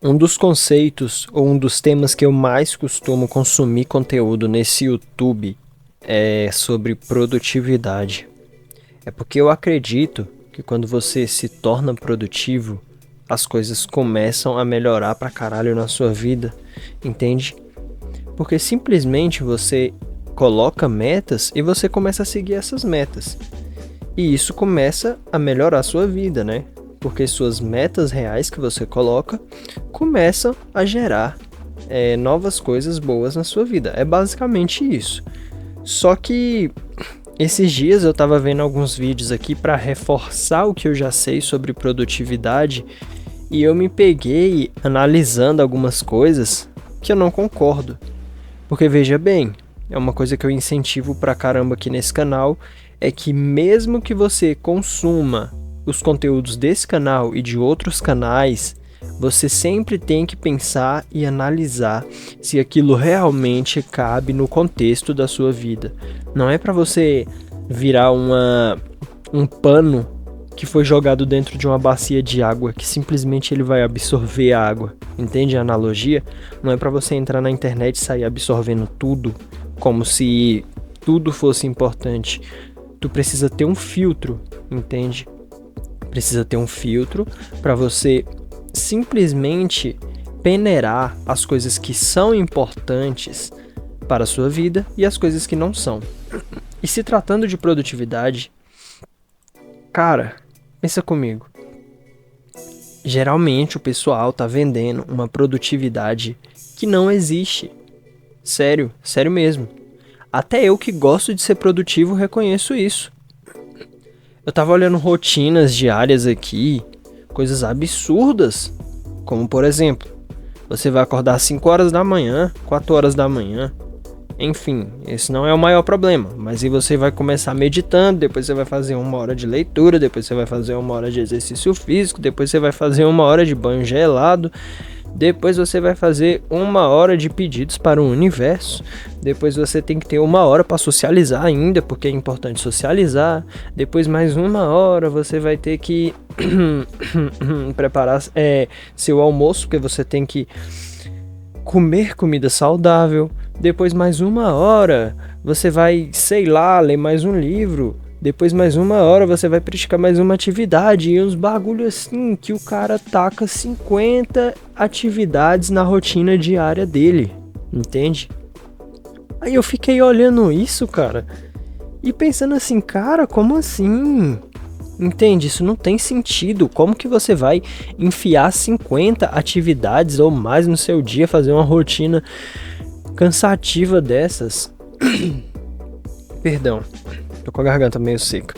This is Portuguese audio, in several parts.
Um dos conceitos ou um dos temas que eu mais costumo consumir conteúdo nesse YouTube é sobre produtividade. É porque eu acredito que quando você se torna produtivo, as coisas começam a melhorar pra caralho na sua vida, entende? Porque simplesmente você coloca metas e você começa a seguir essas metas. E isso começa a melhorar a sua vida, né? Porque suas metas reais que você coloca começam a gerar novas coisas boas na sua vida. É basicamente isso. Só que esses dias eu tava vendo alguns vídeos aqui para reforçar o que eu já sei sobre produtividade e eu me peguei analisando algumas coisas que eu não concordo. Porque veja bem, é uma coisa que eu incentivo pra caramba aqui nesse canal, é que mesmo que você consuma os conteúdos desse canal e de outros canais, você sempre tem que pensar e analisar se aquilo realmente cabe no contexto da sua vida. Não é para você virar um pano que foi jogado dentro de uma bacia de água, que simplesmente ele vai absorver a água. Entende a analogia? Não é para você entrar na internet e sair absorvendo tudo, como se tudo fosse importante. Tu precisa ter um filtro, entende? Precisa ter um filtro para você simplesmente peneirar as coisas que são importantes para a sua vida e as coisas que não são. E se tratando de produtividade, cara, pensa comigo. Geralmente o pessoal tá vendendo uma produtividade que não existe. Sério, sério mesmo. Até eu que gosto de ser produtivo reconheço isso. Eu tava olhando rotinas diárias aqui, coisas absurdas, como por exemplo, você vai acordar às 5 horas da manhã, 4 horas da manhã, enfim, esse não é o maior problema, mas aí você vai começar meditando, depois você vai fazer 1 hora de leitura, depois você vai fazer 1 hora de exercício físico, depois você vai fazer 1 hora de banho gelado, depois você vai fazer 1 hora de pedidos para o universo. Depois você tem que ter 1 hora para socializar ainda, porque é importante socializar. Depois mais 1 hora você vai ter que preparar seu almoço, porque você tem que comer comida saudável. Depois mais 1 hora você vai, sei lá, ler mais um livro. Depois mais 1 hora você vai praticar mais uma atividade. E uns bagulho assim que o cara taca 50 atividades na rotina diária dele. Entende? Aí eu fiquei olhando isso, cara, e pensando assim, cara, como assim? Entende? Isso não tem sentido. Como que você vai enfiar 50 atividades ou mais no seu dia, fazer uma rotina cansativa dessas? Perdão. Tô com a garganta meio seca.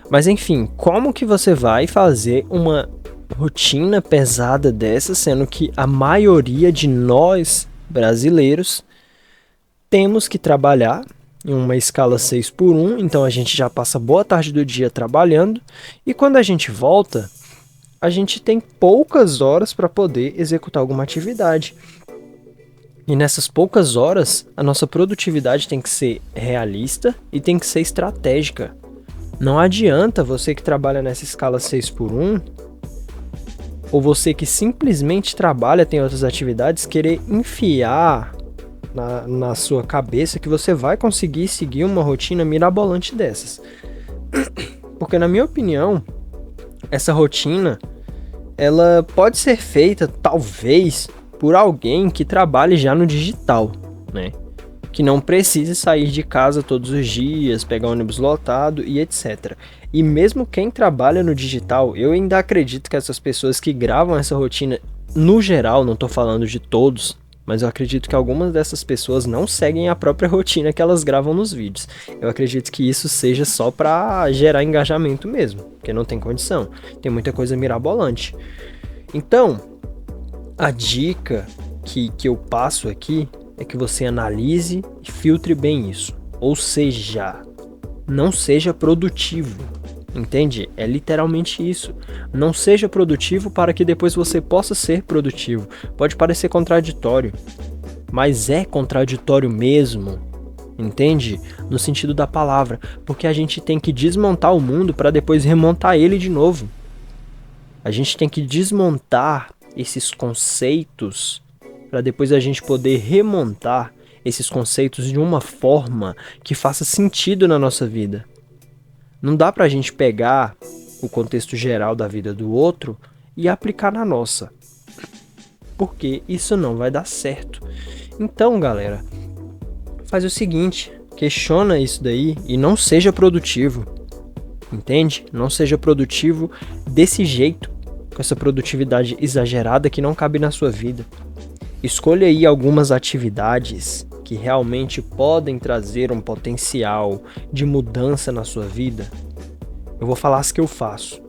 Mas enfim, como que você vai fazer uma rotina pesada dessa, sendo que a maioria de nós brasileiros temos que trabalhar em uma escala 6x1, então a gente já passa boa parte do dia trabalhando, e quando a gente volta, a gente tem poucas horas para poder executar alguma atividade. E nessas poucas horas, a nossa produtividade tem que ser realista e tem que ser estratégica. Não adianta você que trabalha nessa escala 6x1, ou você que simplesmente trabalha, tem outras atividades, querer enfiar na sua cabeça que você vai conseguir seguir uma rotina mirabolante dessas. Porque na minha opinião, essa rotina, ela pode ser feita, talvez, por alguém que trabalhe já no digital, né? Que não precise sair de casa todos os dias, pegar ônibus lotado e etc. E mesmo quem trabalha no digital, eu ainda acredito que essas pessoas que gravam essa rotina, no geral, não tô falando de todos, mas eu acredito que algumas dessas pessoas não seguem a própria rotina que elas gravam nos vídeos. Eu acredito que isso seja só pra gerar engajamento mesmo, porque não tem condição. Tem muita coisa mirabolante. Então, a dica que eu passo aqui é que você analise e filtre bem isso. Ou seja, não seja produtivo. Entende? É literalmente isso. Não seja produtivo para que depois você possa ser produtivo. Pode parecer contraditório, mas é contraditório mesmo. Entende? No sentido da palavra. Porque a gente tem que desmontar o mundo para depois remontar ele de novo. A gente tem que desmontar esses conceitos para depois a gente poder remontar esses conceitos de uma forma que faça sentido na nossa vida. Não dá para a gente pegar o contexto geral da vida do outro e aplicar na nossa, porque isso não vai dar certo. Então, galera, faz o seguinte, questiona isso daí e não seja produtivo, entende? Não seja produtivo desse jeito, com essa produtividade exagerada que não cabe na sua vida. Escolha aí algumas atividades que realmente podem trazer um potencial de mudança na sua vida. Eu vou falar as que eu faço,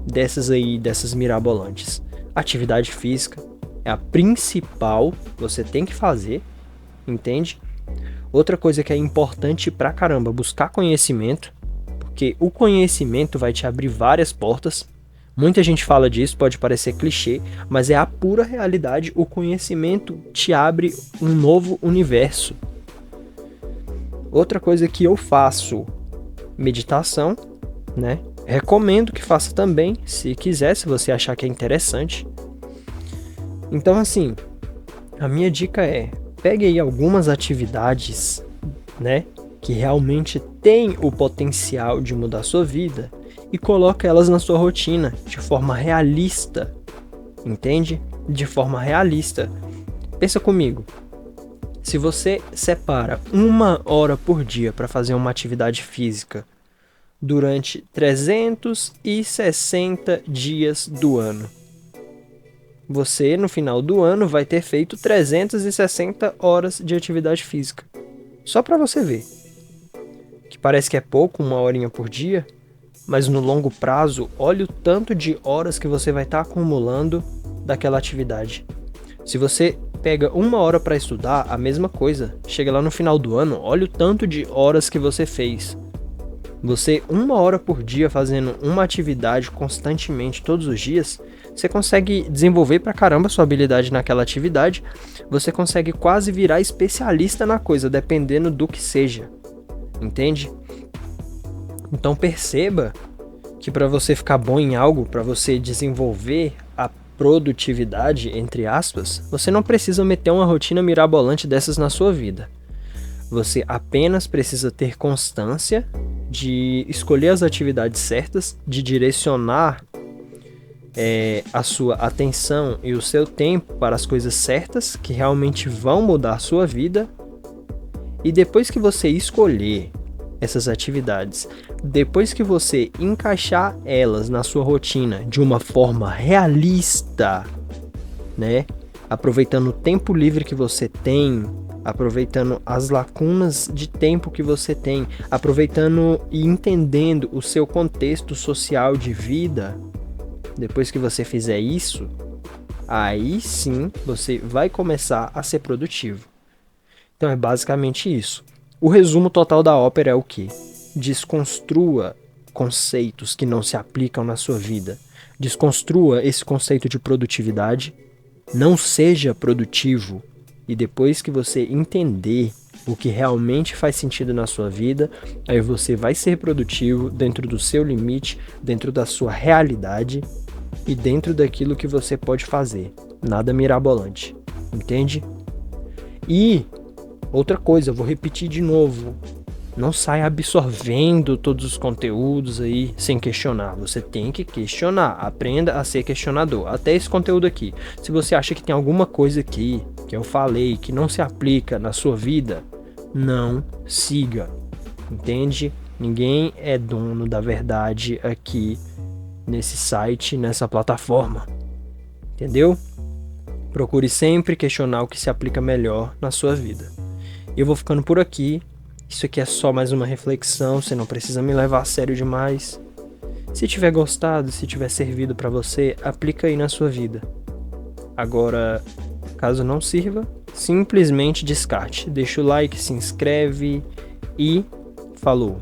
dessas mirabolantes. Atividade física é a principal, você tem que fazer, entende? Outra coisa que é importante pra caramba, buscar conhecimento, porque o conhecimento vai te abrir várias portas. Muita gente fala disso, pode parecer clichê, mas é a pura realidade. O conhecimento te abre um novo universo. Outra coisa que eu faço, meditação, né? Recomendo que faça também, se quiser, se você achar que é interessante. Então, assim, a minha dica é, pegue aí algumas atividades, né, que realmente têm o potencial de mudar a sua vida e coloque elas na sua rotina de forma realista, entende? De forma realista. Pensa comigo, se você separa 1 hora por dia para fazer uma atividade física durante 360 dias do ano, você no final do ano vai ter feito 360 horas de atividade física. Só para você ver. Que parece que é pouco, 1 horinha por dia, mas no longo prazo, olha o tanto de horas que você vai estar acumulando daquela atividade. Se você pega 1 hora para estudar, a mesma coisa. Chega lá no final do ano, olha o tanto de horas que você fez. Você, 1 hora por dia fazendo uma atividade constantemente, todos os dias, você consegue desenvolver pra caramba sua habilidade naquela atividade. Você consegue quase virar especialista na coisa, dependendo do que seja. Entende? Então perceba que para você ficar bom em algo, para você desenvolver a produtividade, entre aspas, você não precisa meter uma rotina mirabolante dessas na sua vida. Você apenas precisa ter constância de escolher as atividades certas, de direcionar a sua atenção e o seu tempo para as coisas certas que realmente vão mudar a sua vida. E depois que você escolher essas atividades, depois que você encaixar elas na sua rotina de uma forma realista, né? Aproveitando o tempo livre que você tem, aproveitando as lacunas de tempo que você tem, aproveitando e entendendo o seu contexto social de vida, depois que você fizer isso, aí sim você vai começar a ser produtivo. Então é basicamente isso. O resumo total da ópera é o quê? Desconstrua conceitos que não se aplicam na sua vida. Desconstrua esse conceito de produtividade. Não seja produtivo. E depois que você entender o que realmente faz sentido na sua vida, aí você vai ser produtivo dentro do seu limite, dentro da sua realidade e dentro daquilo que você pode fazer. Nada mirabolante. Entende? E outra coisa, eu vou repetir de novo. Não saia absorvendo todos os conteúdos aí sem questionar. Você tem que questionar. Aprenda a ser questionador. Até esse conteúdo aqui. Se você acha que tem alguma coisa aqui que eu falei que não se aplica na sua vida, não siga. Entende? Ninguém é dono da verdade aqui nesse site, nessa plataforma. Entendeu? Procure sempre questionar o que se aplica melhor na sua vida. Eu vou ficando por aqui. Isso aqui é só mais uma reflexão, você não precisa me levar a sério demais. Se tiver gostado, se tiver servido para você, aplica aí na sua vida. Agora, caso não sirva, simplesmente descarte. Deixa o like, se inscreve e falou!